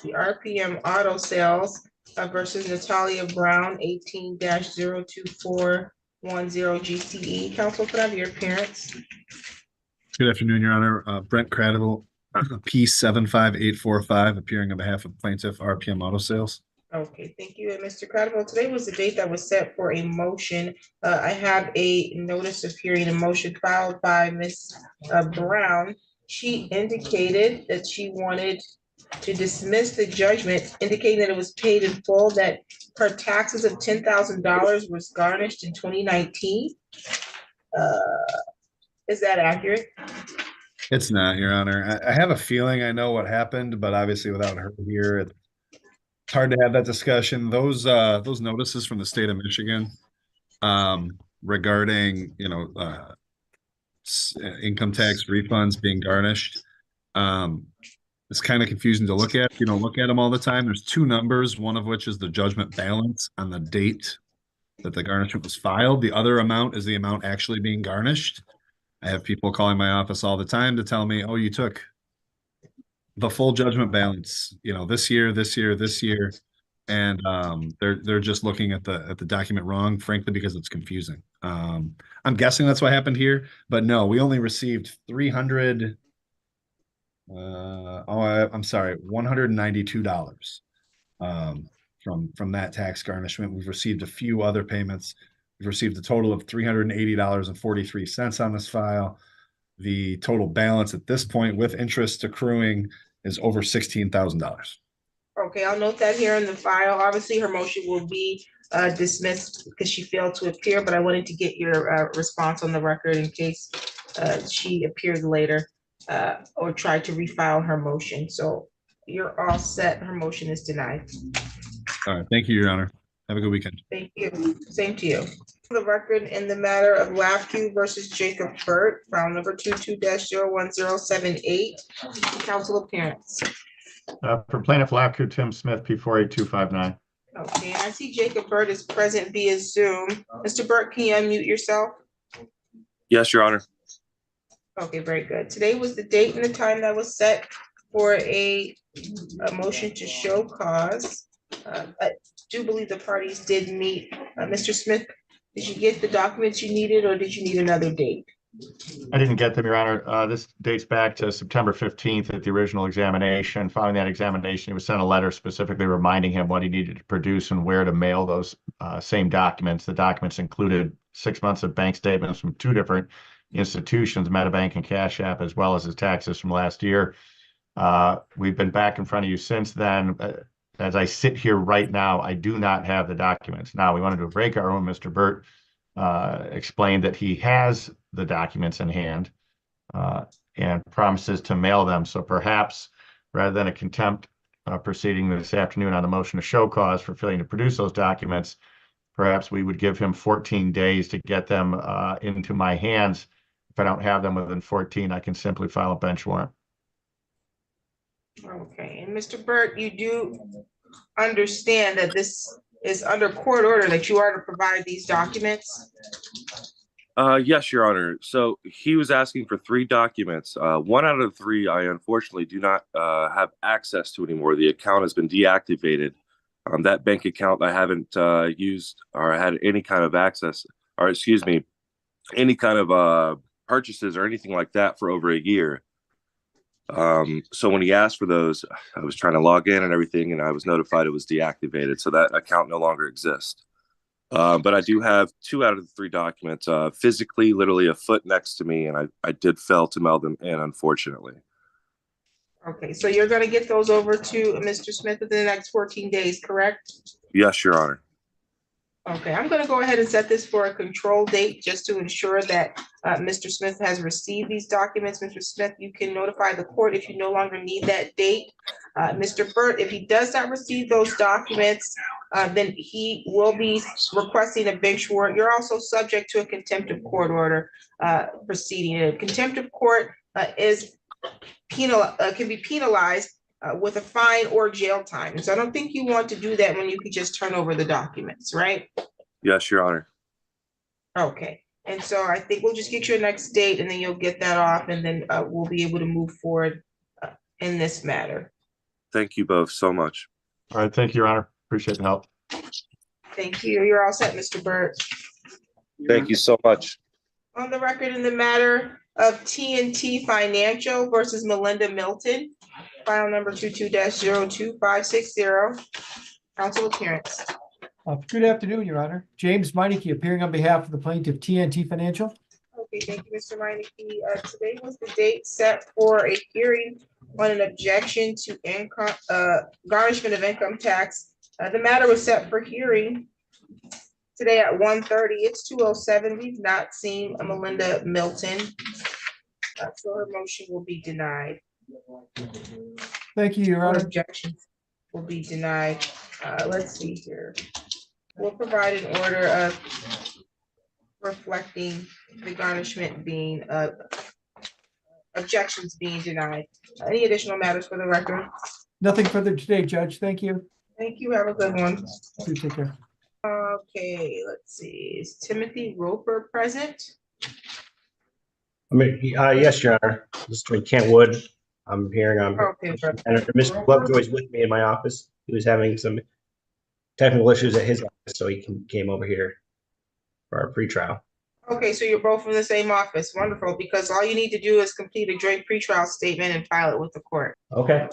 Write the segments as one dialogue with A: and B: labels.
A: the RPM Auto Sales versus Natalia Brown, 18-02410 GCE. Counsel, could I have your appearance?
B: Good afternoon, Your Honor. Brent Credible, P75845, appearing on behalf of plaintiff RPM Auto Sales.
A: Okay, thank you. And Mr. Credible, today was the date that was set for a motion. I have a notice of hearing, a motion filed by Ms. Brown. She indicated that she wanted to dismiss the judgment, indicating that it was paid in full, that her taxes of $10,000 was garnished in 2019. Is that accurate?
B: It's not, Your Honor. I have a feeling I know what happened, but obviously without her here, it's hard to have that discussion. Those notices from the state of Michigan regarding income tax refunds being garnished. It's kind of confusing to look at. You don't look at them all the time. There's two numbers, one of which is the judgment balance on the date that the garnishment was filed. The other amount is the amount actually being garnished. I have people calling my office all the time to tell me, oh, you took the full judgment balance, this year, this year, this year. And they're just looking at the document wrong, frankly, because it's confusing. I'm guessing that's what happened here, but no, we only received $192 from that tax garnishment. We've received a few other payments. We've received a total of $380.43 on this file. The total balance at this point with interest accruing is over $16,000.
A: Okay, I'll note that here in the file. Obviously, her motion will be dismissed because she failed to appear, but I wanted to get your response on the record in case she appeared later or tried to refile her motion. So you're all set. Her motion is denied.
B: All right. Thank you, Your Honor. Have a good weekend.
A: Thank you. Same to you. The record in the matter of Lafque versus Jacob Burt, file number 22-01078. Counsel appearance.
C: For plaintiff Lafque, Tim Smith, P48259.
A: Okay, and I see Jacob Burt is present via Zoom. Mr. Burt, can you unmute yourself?
D: Yes, Your Honor.
A: Okay, very good. Today was the date and the time that was set for a motion to show cause. I do believe the parties did meet. Mr. Smith, did you get the documents you needed, or did you need another date?
C: I didn't get them, Your Honor. This dates back to September 15th at the original examination. Following that examination, he was sent a letter specifically reminding him what he needed to produce and where to mail those same documents. The documents included 6 months of bank statements from two different institutions, MetaBank and Cash App, as well as his taxes from last year. We've been back in front of you since then. As I sit here right now, I do not have the documents. Now, we wanted to break our own. Mr. Burt explained that he has the documents in hand and promises to mail them. So perhaps rather than a contempt proceeding this afternoon on the motion to show cause for failing to produce those documents, perhaps we would give him 14 days to get them into my hands. If I don't have them within 14, I can simply file a bench warrant.
A: Okay, and Mr. Burt, you do understand that this is under court order, that you are to provide these documents?
D: Yes, Your Honor. So he was asking for 3 documents. One out of the 3, I unfortunately do not have access to anymore. The account has been deactivated. That bank account I haven't used or had any kind of access, or excuse me, any kind of purchases or anything like that for over a year. So when he asked for those, I was trying to log in and everything, and I was notified it was deactivated. So that account no longer exists. But I do have 2 out of the 3 documents physically, literally a foot next to me, and I did fail to mail them in, unfortunately.
A: Okay, so you're going to get those over to Mr. Smith within the next 14 days, correct?
D: Yes, Your Honor.
A: Okay, I'm going to go ahead and set this for a control date just to ensure that Mr. Smith has received these documents. Mr. Smith, you can notify the court if you no longer need that date. Mr. Burt, if he does not receive those documents, then he will be requesting a bench warrant. You're also subject to a contempt of court order proceeding. A contempt of court can be penalized with a fine or jail time. So I don't think you want to do that when you can just turn over the documents, right?
D: Yes, Your Honor.
A: Okay, and so I think we'll just get your next date and then you'll get that off, and then we'll be able to move forward in this matter.
D: Thank you both so much.
C: All right, thank you, Your Honor. Appreciate the help.
A: Thank you. You're all set, Mr. Burt.
D: Thank you so much.
A: On the record in the matter of T&T Financial versus Melinda Milton, file number 22-02560. Council appearance.
E: Good afternoon, Your Honor. James Meineke appearing on behalf of the plaintiff TNT Financial.
A: Okay, thank you, Mr. Meineke. Today was the date set for a hearing on an objection to income, garnishment of income tax. The matter was set for hearing today at 1:30. It's 2:07. We've not seen Melinda Milton. So her motion will be denied.
E: Thank you, Your
A: Or
E: Honor.
A: objections will be denied. Let's see here. We'll provide an order of reflecting the garnishment being, objections being denied. Any additional matters for the record?
E: Nothing further today, Judge. Thank you.
A: Thank you. Have a good one.
E: You take care.
A: Okay, let's see. Is Timothy Roper present?
F: Yes, Your Honor. This is Kent Wood. I'm hearing
A: Okay, sure.
F: and Mr. Lovejoy's with me in my office. He was having some technical issues at his office, so he came over here for our pretrial.
A: Okay, so you're both from the same office. Wonderful, because all you need to do is complete a joint pretrial statement and file it with the court.
F: Okay.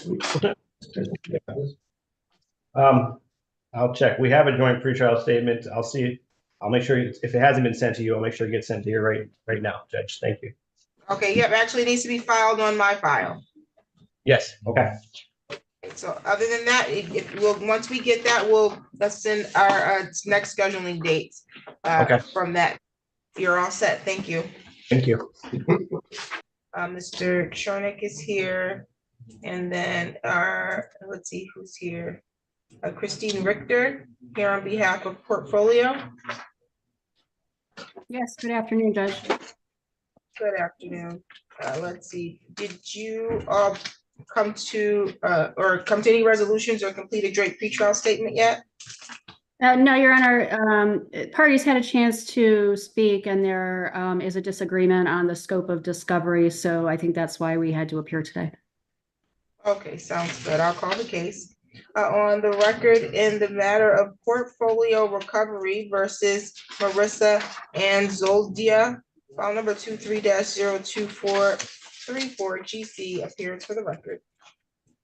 F: I'll check. We have a joint pretrial statement. I'll see. I'll make sure if it hasn't been sent to you, I'll make sure it gets sent to you right now, Judge. Thank you.
A: Okay, yep, actually it needs to be filed on my file.
F: Yes. Okay.
A: So other than that, once we get that, let's send our next scheduling dates.
F: Okay.
A: From that. You're all set. Thank you.
F: Thank you.
A: Mr. Chernick is here. And then let's see who's here. Christine Richter here on behalf of Portfolio.
G: Yes, good afternoon, Judge.
A: Good afternoon. Let's see, did you come to any resolutions or complete a joint pretrial statement yet?
G: No, Your Honor, parties had a chance to speak and there is a disagreement on the scope of discovery. So I think that's why we had to appear today.
A: Okay, sounds good. I'll call the case. On the record in the matter of Portfolio Recovery versus Marissa Anzoldia, file number 23-02434 GC appears for the record.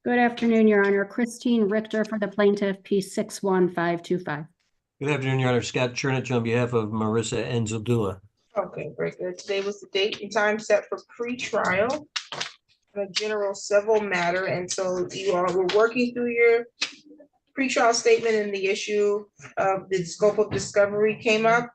G: Good afternoon, Your Honor. Christine Richter for the plaintiff, P61525.
H: Good afternoon, Your Honor. Scott Chernich on behalf of Marissa Enzaldua.
A: Okay, very good. Today was the date and time set for pre-trial, a general civil matter, and so you all were working through your pre-trial statement and the issue of the scope of discovery came up.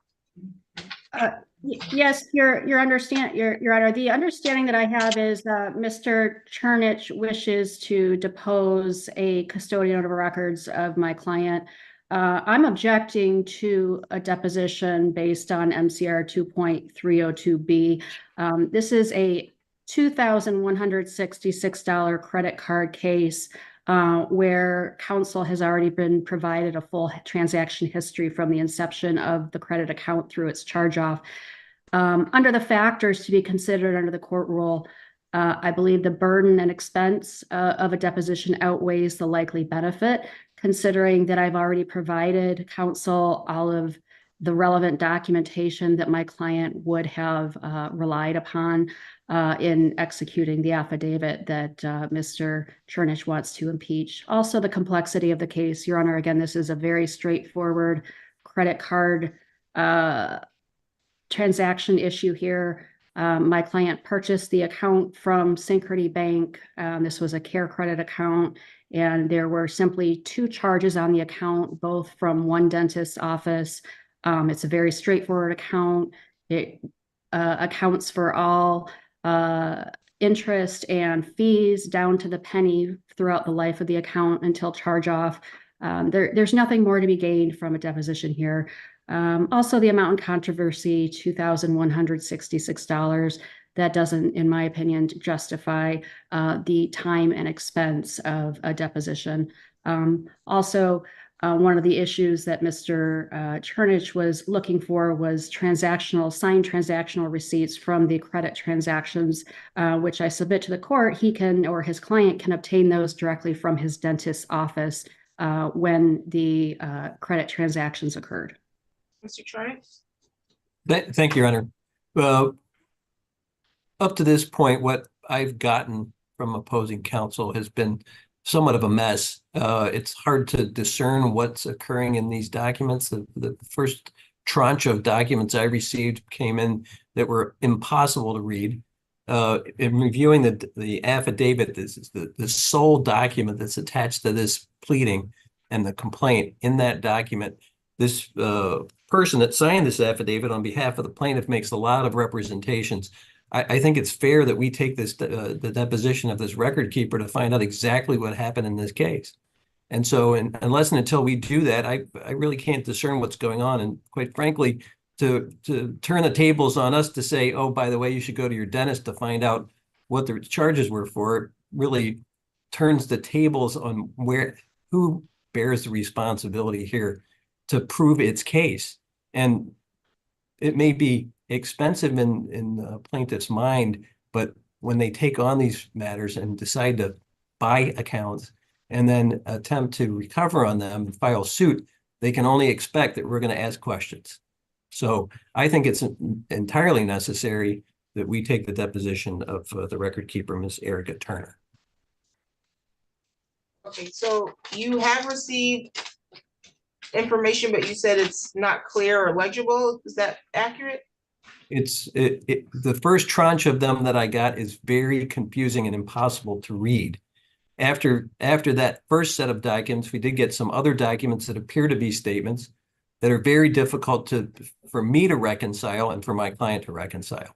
G: Yes, Your Honor. The understanding that I have is that Mr. Chernich wishes to depose a custodian of records of my client. I'm objecting to a deposition based on MCR 2.302B. This is a $2,166 credit card case where counsel has already been provided a full transaction history from the inception of the credit account through its charge off. Under the factors to be considered under the court rule, I believe the burden and expense of a deposition outweighs the likely benefit, considering that I've already provided counsel all of the relevant documentation that my client would have relied upon in executing the affidavit that Mr. Chernich wants to impeach. Also, the complexity of the case, Your Honor, again, this is a very straightforward credit card transaction issue here. My client purchased the account from Synchrony Bank. This was a care credit account, and there were simply two charges on the account, both from one dentist's office. It's a very straightforward account. It accounts for all interest and fees down to the penny throughout the life of the account until charge off. There's nothing more to be gained from a deposition here. Also, the amount in controversy, $2,166. That doesn't, in my opinion, justify the time and expense of a deposition. Also, One of the issues that Mr. Chernich was looking for was signed transactional receipts from the credit transactions, which I submit to the court. He can, or his client can, obtain those directly from his dentist's office when the credit transactions occurred.
A: Mr. Chernich?
H: Thank you, Your Honor. Well, up to this point, what I've gotten from opposing counsel has been somewhat of a mess. It's hard to discern what's occurring in these documents. The first tranche of documents I received came in that were impossible to read. In reviewing the affidavit, this is the sole document that's attached to this pleading and the complaint. In that document, this person that signed this affidavit on behalf of the plaintiff makes a lot of representations. I think it's fair that we take the deposition of this record keeper to find out exactly what happened in this case. And so unless and until we do that, I really can't discern what's going on. And quite frankly, to turn the tables on us to say, oh, by the way, you should go to your dentist to find out what the charges were for, really turns the tables on who bears the responsibility here to prove its case. And it may be expensive in the plaintiff's mind, but when they take on these matters and decide to buy accounts and then attempt to recover on them and file suit, they can only expect that we're going to ask questions. So I think it's entirely necessary that we take the deposition of the record keeper, Ms. Erica Turner.
A: Okay, so you have received information, but you said it's not clear or legible. Is that accurate?
H: The first tranche of them that I got is very confusing and impossible to read. After that first set of documents, we did get some other documents that appear to be statements that are very difficult for me to reconcile and for my client to reconcile.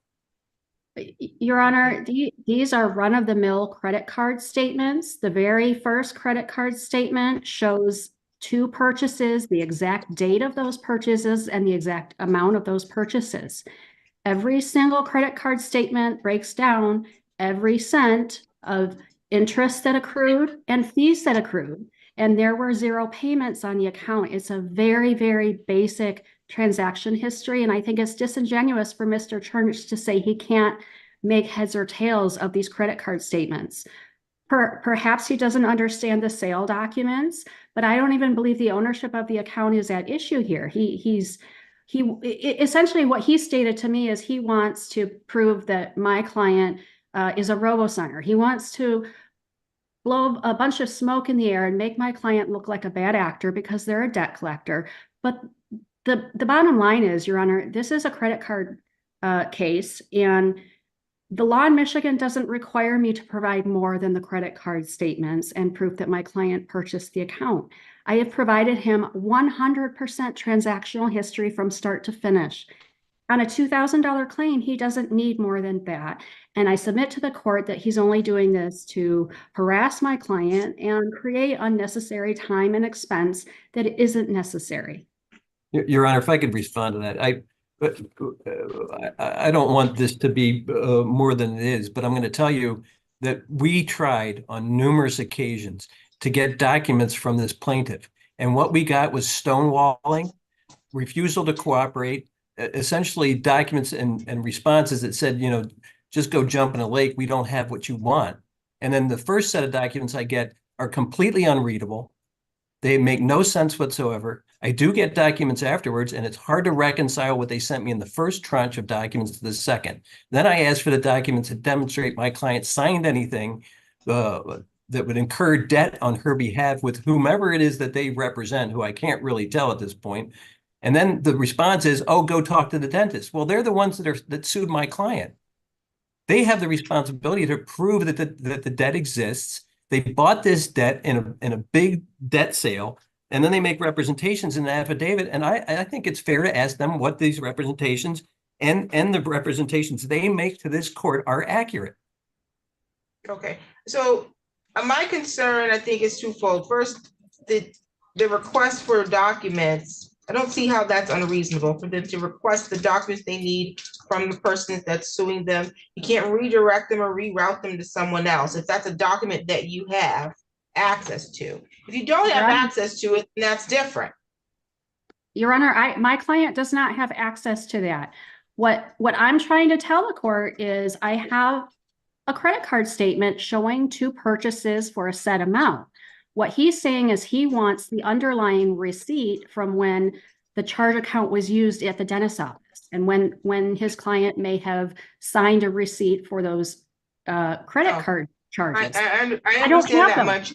G: Your Honor, these are run-of-the-mill credit card statements. The very first credit card statement shows 2 purchases, the exact date of those purchases, and the exact amount of those purchases. Every single credit card statement breaks down every cent of interest that accrued and fees that accrued. And there were 0 payments on the account. It's a very, very basic transaction history. And I think it's disingenuous for Mr. Chernich to say he can't make heads or tails of these credit card statements. Perhaps he doesn't understand the sale documents, but I don't even believe the ownership of the account is at issue here. Essentially what he stated to me is he wants to prove that my client is a robo-signer. He wants to blow a bunch of smoke in the air and make my client look like a bad actor because they're a debt collector. But the bottom line is, Your Honor, this is a credit card case, and the law in Michigan doesn't require me to provide more than the credit card statements and proof that my client purchased the account. I have provided him 100% transactional history from start to finish. On a $2,000 claim, he doesn't need more than that. And I submit to the court that he's only doing this to harass my client and create unnecessary time and expense that isn't necessary.
H: Your Honor, if I could respond to that. I don't want this to be more than it is, but I'm going to tell you that we tried on numerous occasions to get documents from this plaintiff. And what we got was stonewalling, refusal to cooperate, essentially documents and responses that said, just go jump in a lake. We don't have what you want. And then the first set of documents I get are completely unreadable. They make no sense whatsoever. I do get documents afterwards, and it's hard to reconcile what they sent me in the first tranche of documents to the second. Then I asked for the documents to demonstrate my client signed anything that would incur debt on her behalf with whomever it is that they represent, who I can't really tell at this point. And then the response is, oh, go talk to the dentist. Well, they're the ones that sued my client. They have the responsibility to prove that the debt exists. They bought this debt in a big debt sale, and then they make representations in the affidavit. And I think it's fair to ask them what these representations and the representations they make to this court are accurate.
A: Okay, so my concern, I think, is twofold. First, the request for documents, I don't see how that's unreasonable for them to request the documents they need from the person that's suing them. You can't redirect them or reroute them to someone else if that's a document that you have access to. If you don't have
G: Your Honor.
A: access to it, then that's different.
G: Your Honor, my client does not have access to that. What I'm trying to tell the court is I have a credit card statement showing 2 purchases for a set amount. What he's saying is he wants the underlying receipt from when the charge account was used at the dentist's office and when his client may have signed a receipt for those credit
A: Oh.
G: card charges.
A: I
G: don't
A: understand
G: have
A: that
G: them.
A: much.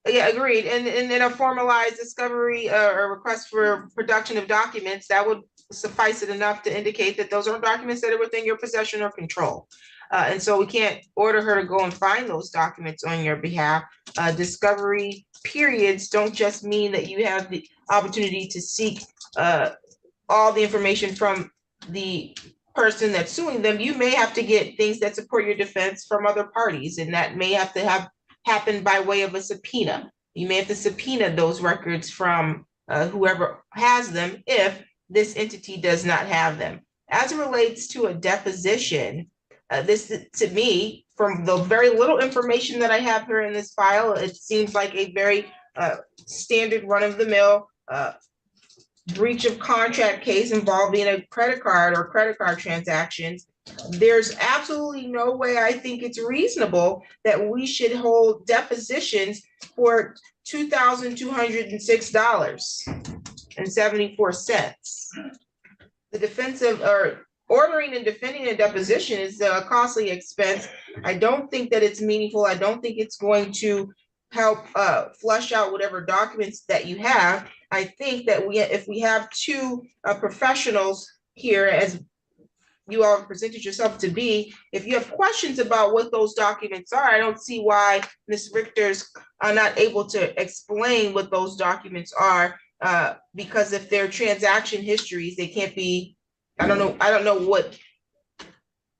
A: Yeah, agreed. And in a formalized discovery or request for production of documents, that would suffice it enough to indicate that those are documents that are within your possession or control. And so we can't order her to go and find those documents on your behalf. Discovery periods don't just mean that you have the opportunity to seek all the information from the person that's suing them. You may have to get things that support your defense from other parties, and that may have to have happened by way of a subpoena. You may have to subpoena those records from whoever has them if this entity does not have them. As it relates to a deposition, this to me, from the very little information that I have here in this file, it seems like a very standard run-of-the-mill breach of contract case involving a credit card or credit card transactions. There's absolutely no way I think it's reasonable that we should hold depositions for $2,206.74. The defensive or ordering and defending a deposition is a costly expense. I don't think that it's meaningful. I don't think it's going to help flush out whatever documents that you have. I think that if we have 2 professionals here, as you all presented yourself to be, if you have questions about what those documents are, I don't see why Ms. Richter's are not able to explain what those documents are, because if they're transaction histories, they can't be, I don't know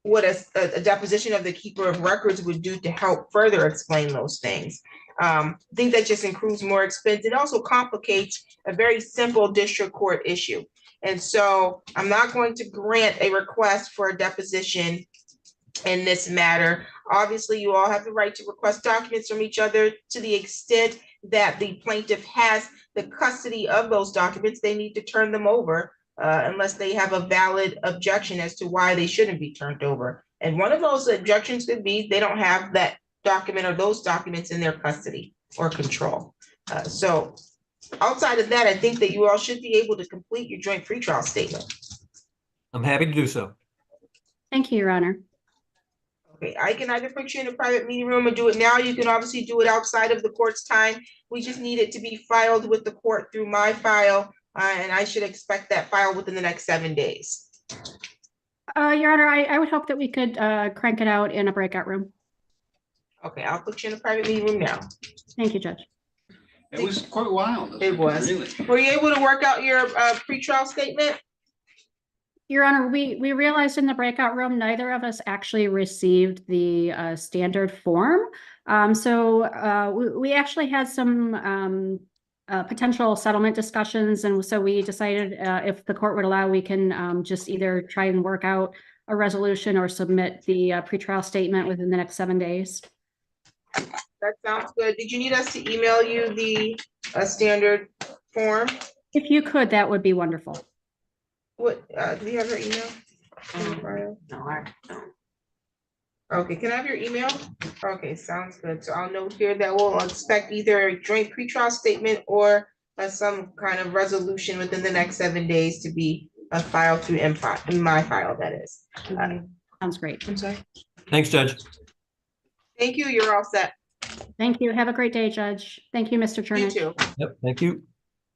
A: what a deposition of the keeper of records would do to help further explain those things. I think that just includes more expense. It also complicates a very simple district court issue. And so I'm not going to grant a request for a deposition in this matter. Obviously, you all have the right to request documents from each other. To the extent that the plaintiff has the custody of those documents, they need to turn them over unless they have a valid objection as to why they shouldn't be turned over. And one of those objections could be they don't have that document or those documents in their custody or control. So outside of that, I think that you all should be able to complete your joint pretrial statement.
H: I'm happy to do so.
G: Thank you, Your Honor.
A: Okay, I can either put you in a private meeting room and do it now. You can obviously do it outside of the court's time. We just need it to be filed with the court through my file, and I should expect that file within the next 7 days.
G: Your Honor, I would hope that we could crank it out in a breakout room.
A: Okay, I'll put you in a private meeting room now.
G: Thank you, Judge.
I: It was quite wild.
A: It was.
I: Really.
A: Were you able to work out your pretrial statement?
G: Your Honor, we realized in the breakout room, neither of us actually received the standard form. So we actually had some potential settlement discussions. And so we decided if the court would allow, we can just either try and work out a resolution or submit the pretrial statement within the next 7 days.
A: That sounds good. Did you need us to email you the standard form?
G: If you could, that would be wonderful.
A: What, do you have her email?
G: No, I don't.
A: Okay, can I have your email? Okay, sounds good. So I'll note here that we'll expect either a joint pretrial statement or some kind of resolution within the next 7 days to be filed through in my file, that is.
G: Sounds great.
A: I'm sorry.
H: Thanks, Judge.
A: Thank you. You're all set.
G: Thank you. Have a great day, Judge. Thank you, Mr.
A: You
G: Chernich.
A: too.
H: Yep, thank you.